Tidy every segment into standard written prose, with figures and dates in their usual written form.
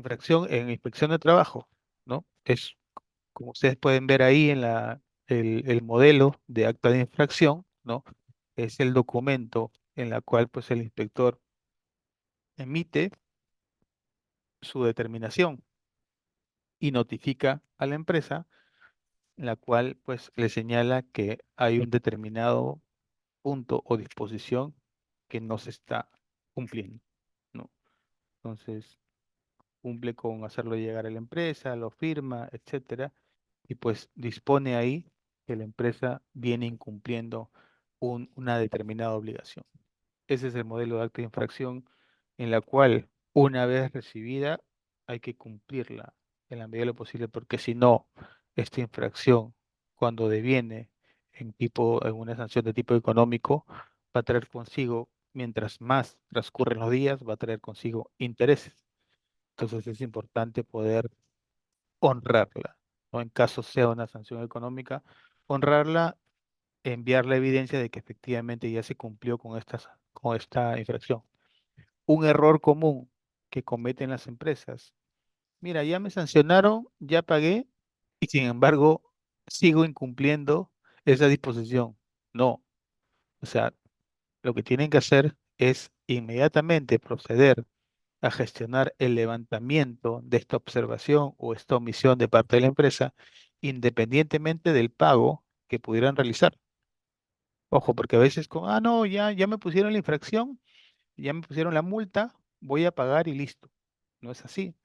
infracción en inspección de trabajo, ¿no? Es, como ustedes pueden ver ahí en el modelo de acta de infracción, ¿no? Es el documento en la cual pues el inspector emite su determinación y notifica a la empresa, en la cual pues le señala que hay un determinado punto o disposición que no se está cumpliendo, ¿no? Entonces, cumple con hacerlo llegar a la empresa, lo firma, etcétera, y pues dispone ahí que la empresa viene incumpliendo una determinada obligación. Ese es el modelo de acta de infracción en la cual una vez recibida hay que cumplirla en la medida de lo posible, porque si no, esta infracción, cuando deviene en una sanción de tipo económico, va a traer consigo, mientras más transcurren los días, va a traer consigo intereses. Entonces es importante poder honrarla, ¿no? En caso sea una sanción económica, honrarla, enviar la evidencia de que efectivamente ya se cumplió con esta infracción. Un error común que cometen las empresas. Mira, ya me sancionaron, ya pagué y sin embargo sigo incumpliendo esa disposición. No, o sea, lo que tienen que hacer es inmediatamente proceder a gestionar el levantamiento de esta observación o esta omisión de parte de la empresa, independientemente del pago que pudieran realizar. Ojo, porque a veces no, ya me pusieron la infracción, ya me pusieron la multa, voy a pagar y listo. No es así,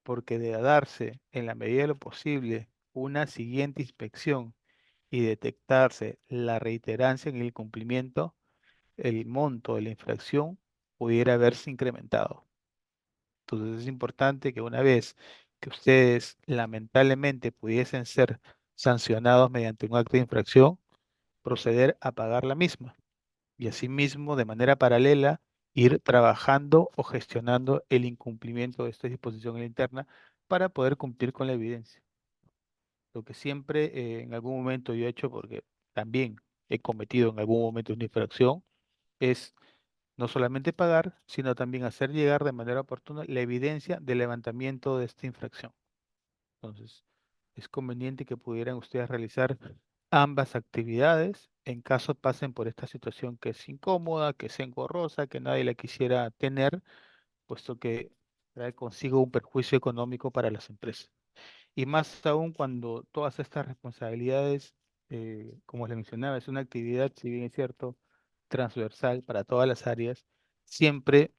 porque de darse en la medida de lo posible una siguiente inspección y detectarse la reiterancia en el cumplimiento, el monto de la infracción pudiera haberse incrementado. Entonces es importante que una vez que ustedes lamentablemente pudiesen ser sancionados mediante un acto de infracción, proceder a pagar la misma y asimismo de manera paralela ir trabajando o gestionando el incumplimiento de esta disposición en la interna para poder cumplir con la evidencia. Lo que siempre en algún momento yo he hecho, porque también he cometido en algún momento una infracción, es no solamente pagar, sino también hacer llegar de manera oportuna la evidencia del levantamiento de esta infracción. Entonces, es conveniente que pudieran ustedes realizar ambas actividades en caso pasen por esta situación que es incómoda, que es engorrosa, que nadie la quisiera tener, puesto que trae consigo un perjuicio económico para las empresas. Y más aún cuando todas estas responsabilidades, como les mencionaba, es una actividad, si bien es cierto, transversal para todas las áreas, siempre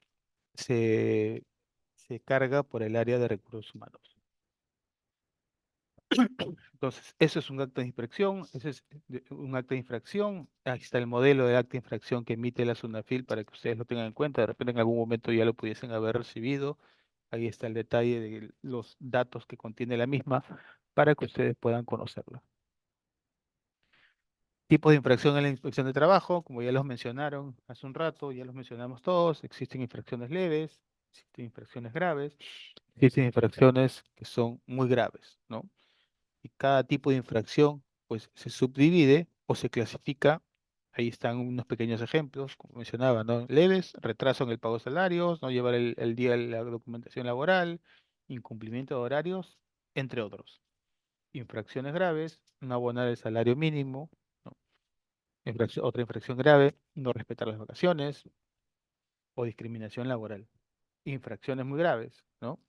se, se carga por el área de recursos humanos. Entonces, eso es un acto de infracción, ese es un acto de infracción. Ahí está el modelo de acta de infracción que emite la SUNAFIL para que ustedes lo tengan en cuenta. De repente en algún momento ya lo pudiesen haber recibido. Ahí está el detalle de los datos que contiene la misma para que ustedes puedan conocerlo. Tipos de infracción en la inspección de trabajo, como ya los mencionaron hace un rato, ya los mencionamos todos. Existen infracciones leves, existen infracciones graves, existen infracciones que son muy graves, ¿no? Y cada tipo de infracción pues se subdivide o se clasifica. Ahí están unos pequeños ejemplos, como mencionaba, ¿no? Leves, retraso en el pago de salarios, no llevar el día de la documentación laboral, incumplimiento de horarios, entre otros. Infracciones graves, no abonar el salario mínimo, ¿no? Otra infracción grave, no respetar las vacaciones o discriminación laboral. Infracciones muy graves, ¿no?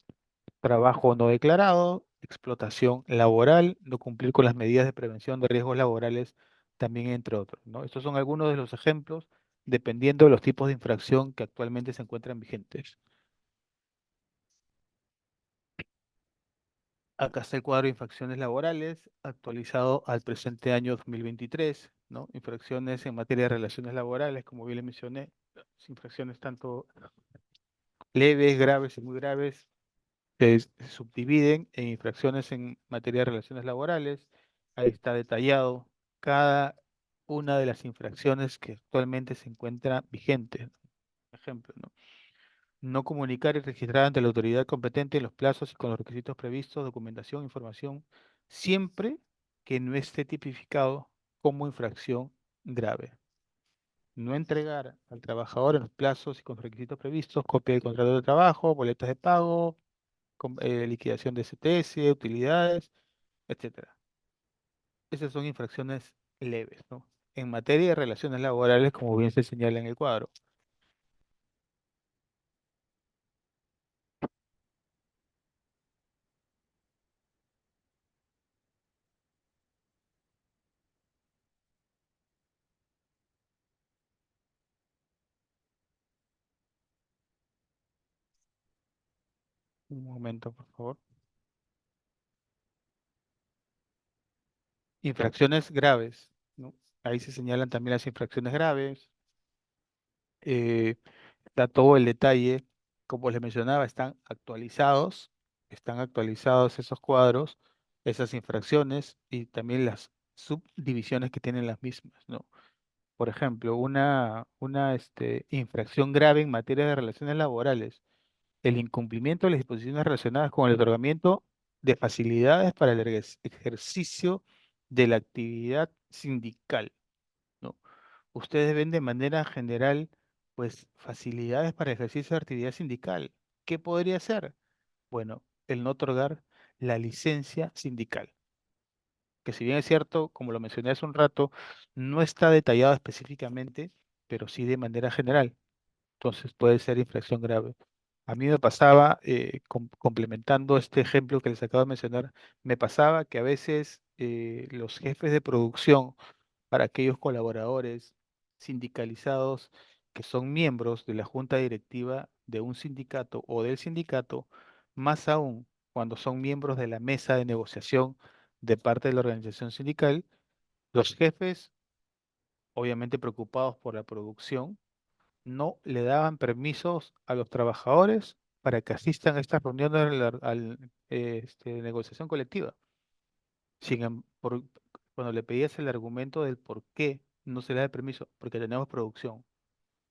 Trabajo no declarado, explotación laboral, no cumplir con las medidas de prevención de riesgos laborales, también entre otros, ¿no? Estos son algunos de los ejemplos, dependiendo de los tipos de infracción que actualmente se encuentran vigentes. Acá está el cuadro de infracciones laborales, actualizado al presente año 2023, ¿no? Infracciones en materia de relaciones laborales, como bien le mencioné, infracciones tanto leves, graves y muy graves, se subdividen en infracciones en materia de relaciones laborales. Ahí está detallado cada una de las infracciones que actualmente se encuentra vigente. Por ejemplo, ¿no? No comunicar y registrar ante la autoridad competente en los plazos y con los requisitos previstos, documentación, información, siempre que no esté tipificado como infracción grave. No entregar al trabajador en los plazos y con los requisitos previstos copia del contrato de trabajo, boletas de pago, liquidación de CTS, utilidades, etcétera. Esas son infracciones leves, ¿no? En materia de relaciones laborales, como bien se señala en el cuadro. Un momento, por favor. Infracciones graves, ¿no? Ahí se señalan también las infracciones graves. eh, Está todo el detalle. Como les mencionaba, están actualizados esos cuadros, esas infracciones y también las subdivisiones que tienen las mismas, ¿no? Por ejemplo, una infracción grave en materia de relaciones laborales, el incumplimiento de las disposiciones relacionadas con el otorgamiento de facilidades para el ejercicio de la actividad sindical, ¿no? Ustedes ven de manera general, pues, facilidades para el ejercicio de actividad sindical. ¿Qué podría ser? Bueno, el no otorgar la licencia sindical, que si bien es cierto, como lo mencioné hace un rato, no está detallado específicamente, pero sí de manera general. Entonces puede ser infracción grave. A mí me pasaba, complementando este ejemplo que les acabo de mencionar, me pasaba que a veces los jefes de producción para aquellos colaboradores sindicalizados que son miembros de la junta directiva de un sindicato o del sindicato, más aún cuando son miembros de la mesa de negociación de parte de la organización sindical, los jefes, obviamente preocupados por la producción, no le daban permisos a los trabajadores para que asistan a estas reuniones de negociación colectiva. Cuando le pedías el argumento del por qué no se le da el permiso, porque tenemos producción,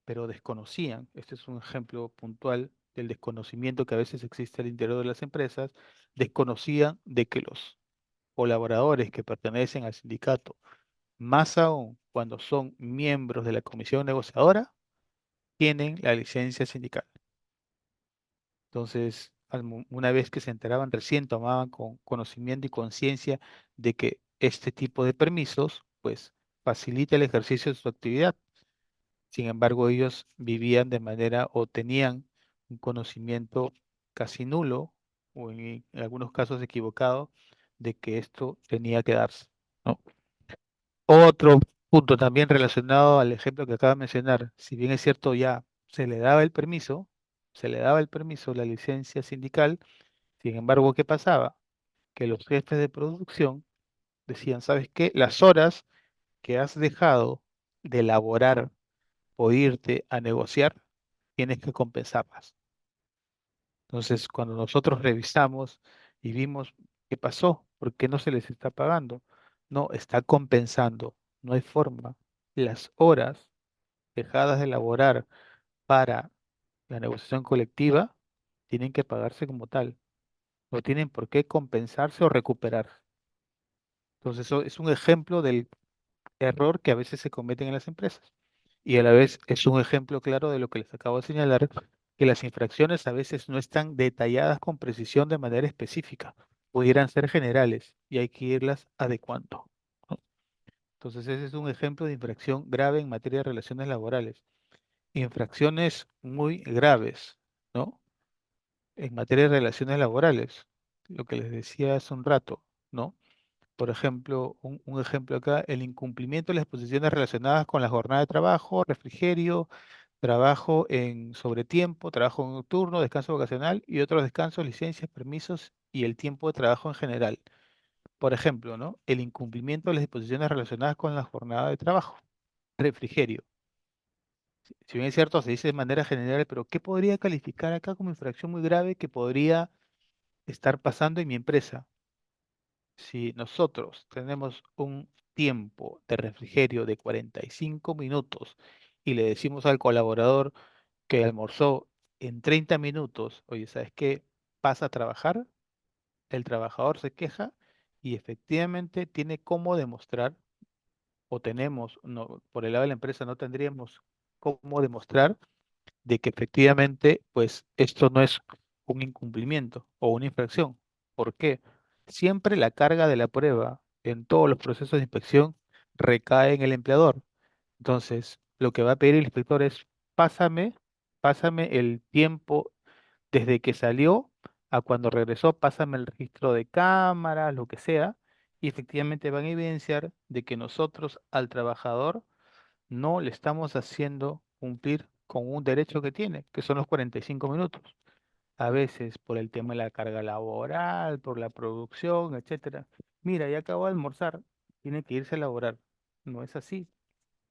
pero desconocían, este es un ejemplo puntual del desconocimiento que a veces existe al interior de las empresas, desconocían de que los colaboradores que pertenecen al sindicato, más aún cuando son miembros de la comisión negociadora, tienen la licencia sindical. Entonces, una vez que se enteraban, recién tomaban con conocimiento y conciencia de que este tipo de permisos, pues, facilita el ejercicio de su actividad. Sin embargo, ellos vivían de manera o tenían un conocimiento casi nulo, o en algunos casos equivocado, de que esto tenía que darse, ¿no? Otro punto también relacionado al ejemplo que acaba de mencionar, si bien es cierto ya se le daba el permiso, la licencia sindical, sin embargo, ¿qué pasaba? Que los jefes de producción decían, ¿sabes qué? Las horas que has dejado de elaborar o irte a negociar, tienes que compensarlas. Entonces, cuando nosotros revisamos y vimos qué pasó, por qué no se les está pagando, no, está compensando, no hay forma. Las horas dejadas de elaborar para la negociación colectiva tienen que pagarse como tal, no tienen por qué compensarse o recuperar. Entonces, eso es un ejemplo del error que a veces se cometen en las empresas. Y a la vez es un ejemplo claro de lo que les acabo de señalar, que las infracciones a veces no están detalladas con precisión de manera específica. Pudieran ser generales y hay que irlas adecuando, ¿no? Entonces, ese es un ejemplo de infracción grave en materia de relaciones laborales. Infracciones muy graves, ¿no? En materia de relaciones laborales, lo que les decía hace un rato, ¿no? Por ejemplo, un ejemplo acá, el incumplimiento de las disposiciones relacionadas con la jornada de trabajo, refrigerio, trabajo en sobretiempo, trabajo nocturno, descanso vacacional y otros descansos, licencias, permisos y el tiempo de trabajo en general. Por ejemplo, ¿no? El incumplimiento de las disposiciones relacionadas con la jornada de trabajo, refrigerio. Si bien es cierto, se dice de manera general, pero ¿qué podría calificar acá como infracción muy grave que podría estar pasando en mi empresa? Si nosotros tenemos un tiempo de refrigerio de 45 minutos y le decimos al colaborador que almorzó en 30 minutos, oye, ¿sabes qué? Pasa a trabajar, el trabajador se queja y efectivamente tiene cómo demostrar, o tenemos, no, por el lado de la empresa no tendríamos cómo demostrar de que efectivamente, pues esto no es un incumplimiento o una infracción. ¿Por qué? Siempre la carga de la prueba en todos los procesos de inspección recae en el empleador. Entonces, lo que va a pedir el inspector es, pásame, pásame el tiempo desde que salió a cuando regresó, pásame el registro de cámara, lo que sea, y efectivamente van a evidenciar de que nosotros al trabajador no le estamos haciendo cumplir con un derecho que tiene, que son los 45 minutos. A veces por el tema de la carga laboral, por la producción, etcétera. Mira, ya acabo de almorzar, tiene que irse a laborar. No es así.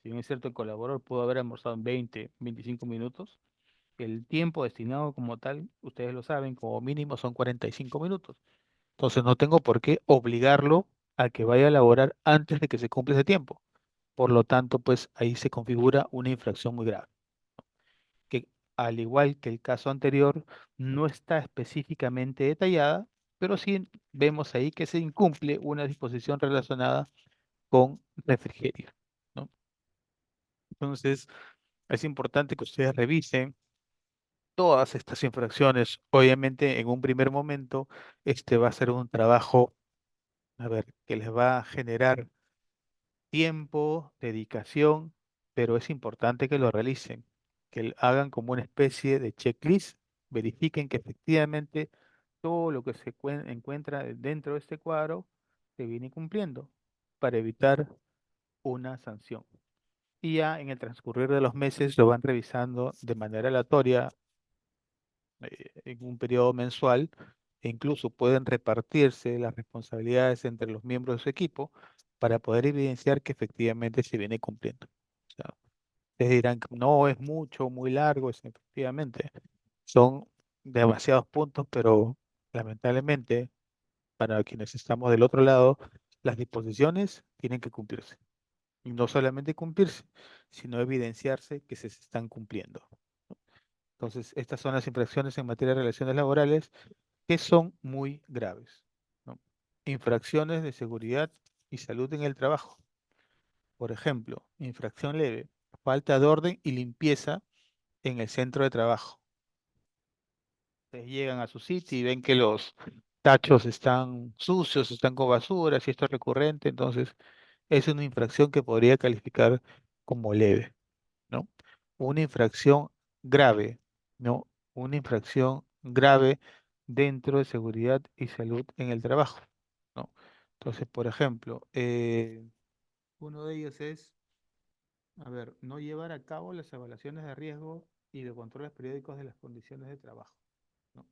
Si bien es cierto, el colaborador pudo haber almorzado en 20, 25 minutos, el tiempo destinado como tal, ustedes lo saben, como mínimo son 45 minutos. Entonces no tengo por qué obligarlo a que vaya a laborar antes de que se cumpla ese tiempo. Por lo tanto, pues ahí se configura una infracción muy grave, que al igual que el caso anterior, no está específicamente detallada, pero sí vemos ahí que se incumple una disposición relacionada con refrigerio, ¿no? Entonces, es importante que ustedes revisen todas estas infracciones. Obviamente, en un primer momento, este va a ser un trabajo, a ver, que les va a generar tiempo, dedicación, pero es importante que lo realicen, que hagan como una especie de checklist, verifiquen que efectivamente todo lo que se encuentra dentro de este cuadro se viene cumpliendo para evitar una sanción. Y ya en el transcurrir de los meses lo van revisando de manera aleatoria en un periodo mensual e incluso pueden repartirse las responsabilidades entre los miembros de su equipo para poder evidenciar que efectivamente se viene cumpliendo. O sea, ustedes dirán que no es mucho, muy largo, es efectivamente son demasiados puntos, pero lamentablemente para quienes estamos del otro lado, las disposiciones tienen que cumplirse. Y no solamente cumplirse, sino evidenciarse que se están cumpliendo. Entonces, estas son las infracciones en materia de relaciones laborales que son muy graves, ¿no? Infracciones de seguridad y salud en el trabajo. Por ejemplo, infracción leve, falta de orden y limpieza en el centro de trabajo. Ustedes llegan a su sitio y ven que los tachos están sucios, están con basura, si esto es recurrente, entonces es una infracción que podría calificar como leve, ¿no? Una infracción grave, ¿no? Una infracción grave dentro de seguridad y salud en el trabajo, ¿no? Entonces, por ejemplo, uno de ellos es, a ver, no llevar a cabo las evaluaciones de riesgo y de controles periódicos de las condiciones de trabajo, ¿no?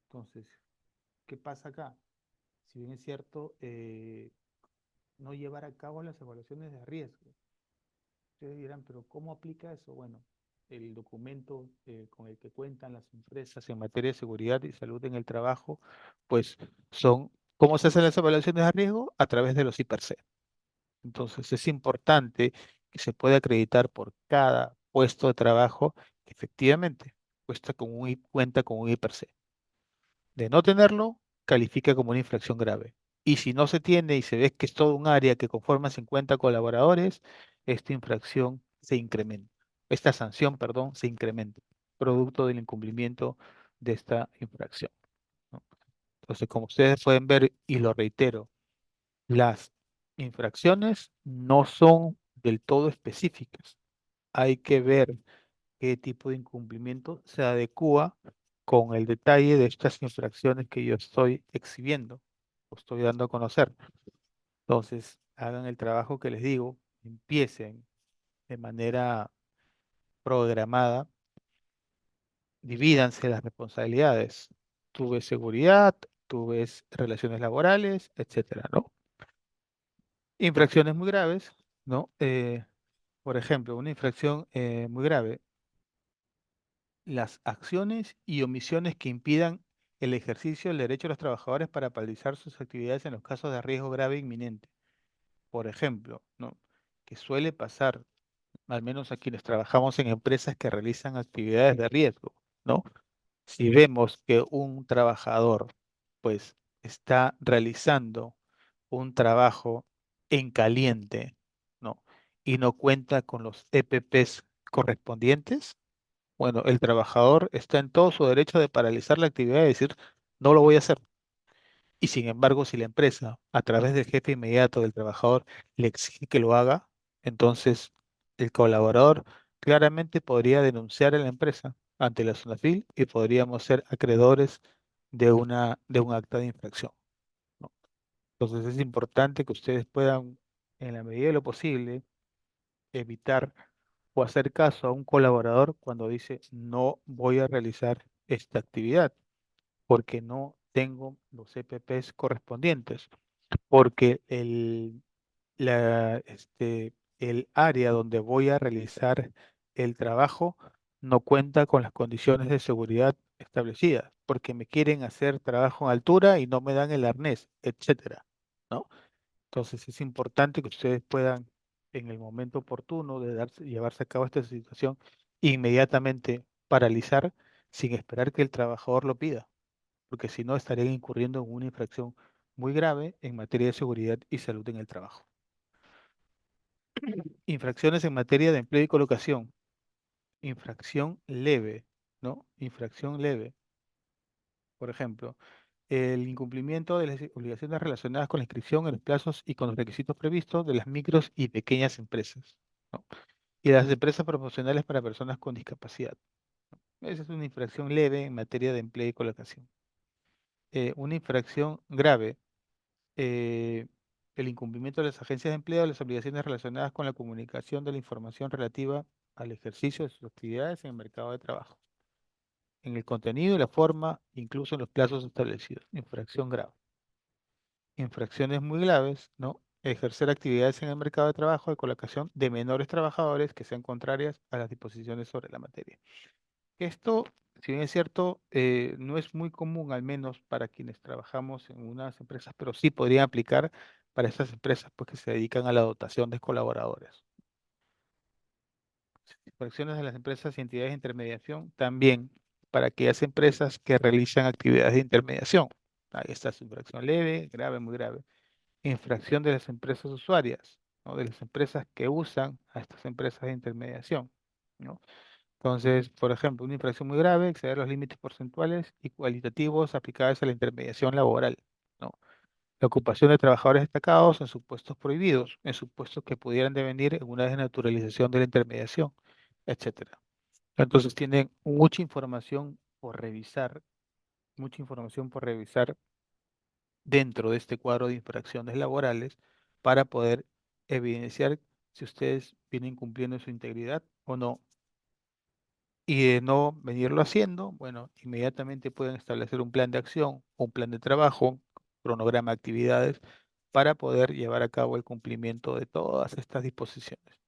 Entonces, ¿qué pasa acá? Si bien es cierto, no llevar a cabo las evaluaciones de riesgo. Ustedes dirán, pero ¿cómo aplica eso? Bueno, el documento con el que cuentan las empresas en materia de seguridad y salud en el trabajo, pues son, ¿cómo se hacen las evaluaciones de riesgo? A través de los IPRC. Entonces es importante que se pueda acreditar por cada puesto de trabajo que efectivamente cuenta con un IPRC. De no tenerlo, califica como una infracción grave. Y si no se tiene y se ve que es todo un área que conforma 50 colaboradores, esta infracción se incrementa. Esta sanción, perdón, se incrementa, producto del incumplimiento de esta infracción, ¿no? Entonces, como ustedes pueden ver, y lo reitero, las infracciones no son del todo específicas. Hay que ver qué tipo de incumplimiento se adecúa con el detalle de estas infracciones que yo estoy exhibiendo o estoy dando a conocer. Entonces, hagan el trabajo que les digo, empiecen de manera programada, divídanse las responsabilidades. Tú ves seguridad, tú ves relaciones laborales, etcétera, ¿no? Infracciones muy graves, ¿no? Por ejemplo, una infracción muy grave, las acciones y omisiones que impidan el ejercicio del derecho de los trabajadores para paralizar sus actividades en los casos de riesgo grave e inminente. Por ejemplo, ¿no? Que suele pasar, al menos a quienes trabajamos en empresas que realizan actividades de riesgo, ¿no? Si vemos que un trabajador, pues, está realizando un trabajo en caliente, ¿no? Y no cuenta con los EPPs correspondientes, Bueno, el trabajador está en todo su derecho de paralizar la actividad y decir, no lo voy a hacer. Y sin embargo, si la empresa, a través del jefe inmediato del trabajador, le exige que lo haga, entonces el colaborador claramente podría denunciar a la empresa ante la SUNAFIL y podríamos ser acreedores de un acta de infracción, ¿no? Entonces es importante que ustedes puedan, en la medida de lo posible, evitar o hacer caso a un colaborador cuando dice no voy a realizar esta actividad porque no tengo los EPPs correspondientes, porque el área donde voy a realizar el trabajo no cuenta con las condiciones de seguridad establecidas, porque me quieren hacer trabajo en altura y no me dan el arnés, etcétera, ¿no? Entonces es importante que ustedes puedan, en el momento oportuno de llevarse a cabo esta situación, inmediatamente paralizar sin esperar que el trabajador lo pida, porque si no estarían incurriendo en una infracción muy grave en materia de seguridad y salud en el trabajo. Infracciones en materia de empleo y colocación. Infracción leve, ¿no? Infracción leve. Por ejemplo, el incumplimiento de las obligaciones relacionadas con la inscripción en los plazos y con los requisitos previstos de las micros y pequeñas empresas, ¿no? Y las empresas proporcionales para personas con discapacidad. Esa es una infracción leve en materia de empleo y colocación. Una infracción grave, eh, el incumplimiento de las agencias de empleo de las obligaciones relacionadas con la comunicación de la información relativa al ejercicio de sus actividades en el mercado de trabajo, en el contenido y la forma, incluso en los plazos establecidos. Infracción grave. Infracciones muy graves, ¿no? Ejercer actividades en el mercado de trabajo de colocación de menores trabajadores que sean contrarias a las disposiciones sobre la materia. Esto, si bien es cierto, no es muy común, al menos para quienes trabajamos en unas empresas, pero sí podría aplicar para esas empresas pues, que se dedican a la dotación de colaboradores. Infracciones de las empresas y entidades de intermediación también para aquellas empresas que realizan actividades de intermediación. Ahí está su infracción leve, grave, muy grave. Infracción de las empresas usuarias, ¿no? De las empresas que usan a estas empresas de intermediación, ¿no? Entonces, por ejemplo, una infracción muy grave, exceder los límites porcentuales y cualitativos aplicables a la intermediación laboral, ¿no? La ocupación de trabajadores destacados en supuestos prohibidos, en supuestos que pudieran devenir en una desnaturalización de la intermediación, etcétera. Entonces, tienen mucha información por revisar dentro de este cuadro de infracciones laborales para poder evidenciar si ustedes vienen cumpliendo su integridad o no. Y de no venirlo haciendo, bueno, inmediatamente pueden establecer un plan de acción, un plan de trabajo, cronograma de actividades para poder llevar a cabo el cumplimiento de todas estas disposiciones.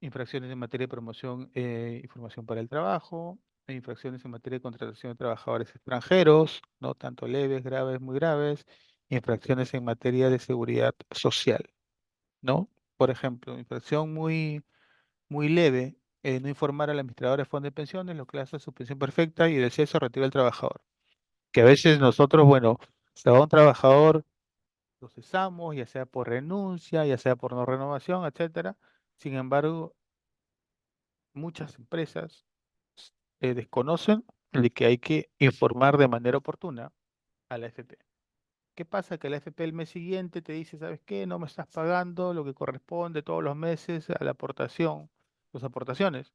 Infracciones en materia de promoción e información para el trabajo, e infracciones en materia de contratación de trabajadores extranjeros, no tanto leves, graves, muy graves, infracciones en materia de seguridad social, ¿no? Por ejemplo, infracción muy leve, no informar al administrador de fondo de pensiones, lo que hace suspensión perfecta y el cese o retiro del trabajador. Que a veces nosotros, bueno, se va un trabajador, lo cesamos, ya sea por renuncia, ya sea por no renovación, etcétera. Sin embargo, muchas empresas desconocen de que hay que informar de manera oportuna a la AFP. ¿Qué pasa? Que la AFP el mes siguiente te dice, ¿sabes qué? No me estás pagando lo que corresponde todos los meses a la aportación, las aportaciones.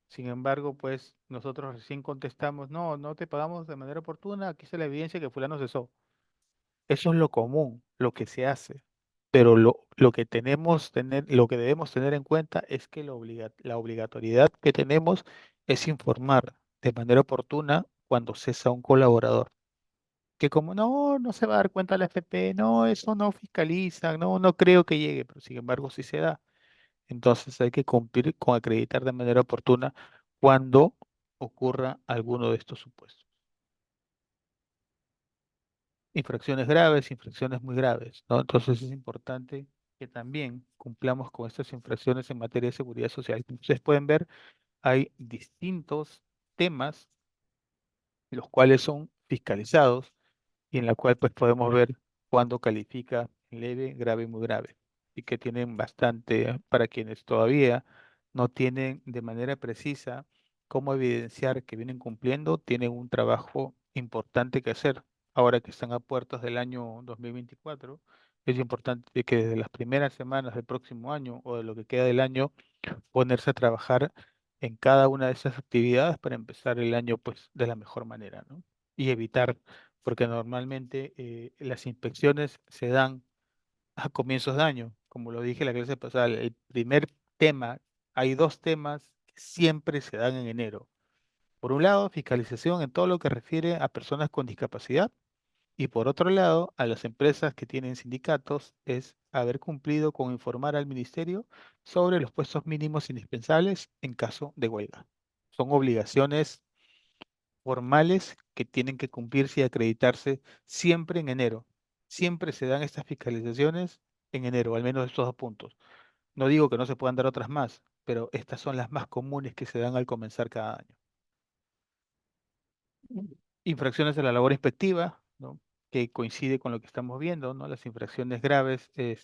Sin embargo, pues nosotros recién contestamos, no, no te pagamos de manera oportuna, aquí está la evidencia que fulano cesó. Eso es lo común, lo que se hace. Pero lo que debemos tener en cuenta es que la obligatoriedad que tenemos es informar de manera oportuna cuando cesa un colaborador. Que como no, no se va a dar cuenta la FP, no, eso no fiscaliza, no, no creo que llegue, pero sin embargo sí se da. Entonces hay que cumplir con acreditar de manera oportuna cuando ocurra alguno de estos supuestos. Infracciones graves, infracciones muy graves, ¿no? Entonces es importante que también cumplamos con estas infracciones en materia de seguridad social. Como ustedes pueden ver, hay distintos temas los cuales son fiscalizados y en la cual pues podemos ver cuándo califica leve, grave y muy grave y que tienen bastante para quienes todavía no tienen de manera precisa cómo evidenciar que vienen cumpliendo, tienen un trabajo importante que hacer. Ahora que están a puertas del año 2024, es importante que desde las primeras semanas del próximo año o de lo que queda del año, ponerse a trabajar en cada una de esas actividades para empezar el año pues de la mejor manera, ¿no? Y evitar, porque normalmente las inspecciones se dan a comienzos de año. Como lo dije en la clase pasada, el primer tema, hay dos temas que siempre se dan en enero. Por un lado, fiscalización en todo lo que refiere a personas con discapacidad y por otro lado, a las empresas que tienen sindicatos es haber cumplido con informar al ministerio sobre los puestos mínimos indispensables en caso de huelga. Son obligaciones formales que tienen que cumplirse y acreditarse siempre en enero. Siempre se dan estas fiscalizaciones en enero, al menos estos dos puntos. No digo que no se puedan dar otras más, pero estas son las más comunes que se dan al comenzar cada año. Infracciones de la labor inspectiva, ¿no? Que coincide con lo que estamos viendo, ¿no? Las infracciones graves, y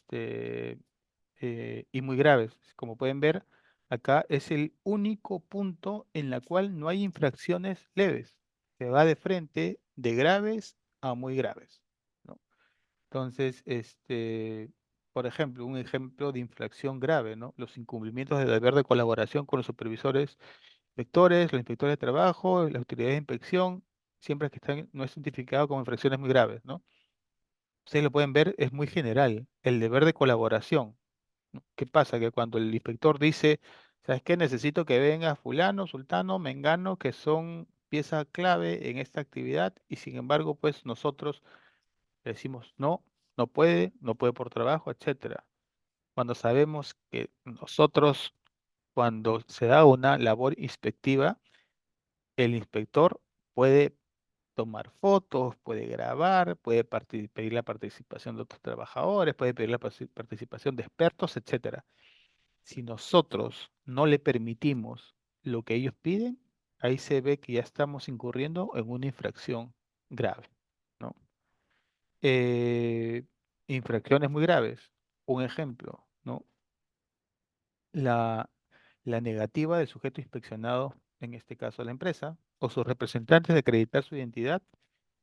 muy graves. Como pueden ver, acá es el único punto en la cual no hay infracciones leves. Se va de frente de graves a muy graves, ¿no? Entonces, por ejemplo, un ejemplo de infracción grave, ¿no? Los incumplimientos del deber de colaboración con los supervisores, inspectores, los inspectores de trabajo, las autoridades de inspección, siempre que están no es identificado como infracciones muy graves, ¿no? Ustedes lo pueden ver, es muy general. El deber de colaboración, ¿no? ¿Qué pasa? Que cuando el inspector dice, ¿sabes qué? Necesito que venga fulano, sultano, mengano, que son pieza clave en esta actividad, y sin embargo, pues nosotros le decimos no, no puede por trabajo, etcétera. Cuando sabemos que nosotros, cuando se da una labor inspectiva, el inspector puede tomar fotos, puede grabar, puede pedir la participación de otros trabajadores, puede pedir la participación de expertos, etcétera. Si nosotros no le permitimos lo que ellos piden, ahí se ve que ya estamos incurriendo en una infracción grave, ¿no? Eh, Infracciones muy graves. Un ejemplo, ¿no? La, la negativa del sujeto inspeccionado, en este caso la empresa, o sus representantes de acreditar su identidad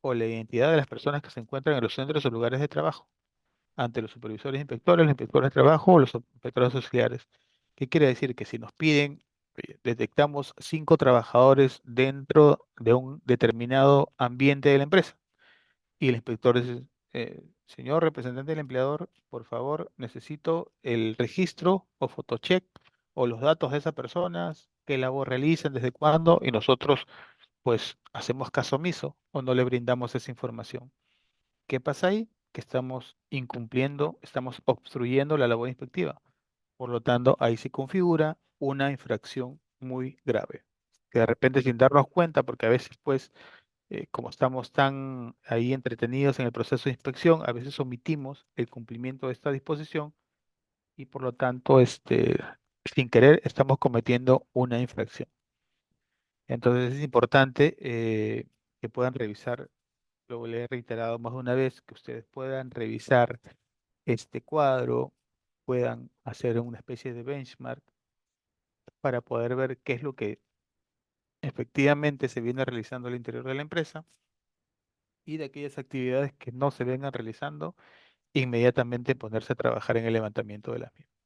o la identidad de las personas que se encuentran en los centros o lugares de trabajo ante los supervisores e inspectores, los inspectores de trabajo o los inspectores auxiliares. ¿Qué quiere decir? Que si nos piden, detectamos 5 trabajadores dentro de un determinado ambiente de la empresa y el inspector dice, señor representante del empleador, por favor, necesito el registro o photocheck o los datos de esas personas, qué labor realizan, desde cuándo, y nosotros pues hacemos caso omiso o no le brindamos esa información. ¿Qué pasa ahí? Que estamos incumpliendo, estamos obstruyendo la labor inspectiva. Por lo tanto, ahí se configura una infracción muy grave. Que de repente sin darnos cuenta, porque a veces pues como estamos tan ahí entretenidos en el proceso de inspección, a veces omitimos el cumplimiento de esta disposición y por lo tanto, sin querer, estamos cometiendo una infracción. Entonces es importante que puedan revisar, lo le he reiterado más de una vez, que ustedes puedan revisar este cuadro, puedan hacer una especie de benchmark para poder ver qué es lo que efectivamente se viene realizando al interior de la empresa y de aquellas actividades que no se vengan realizando inmediatamente ponerse a trabajar en el levantamiento de las mismas.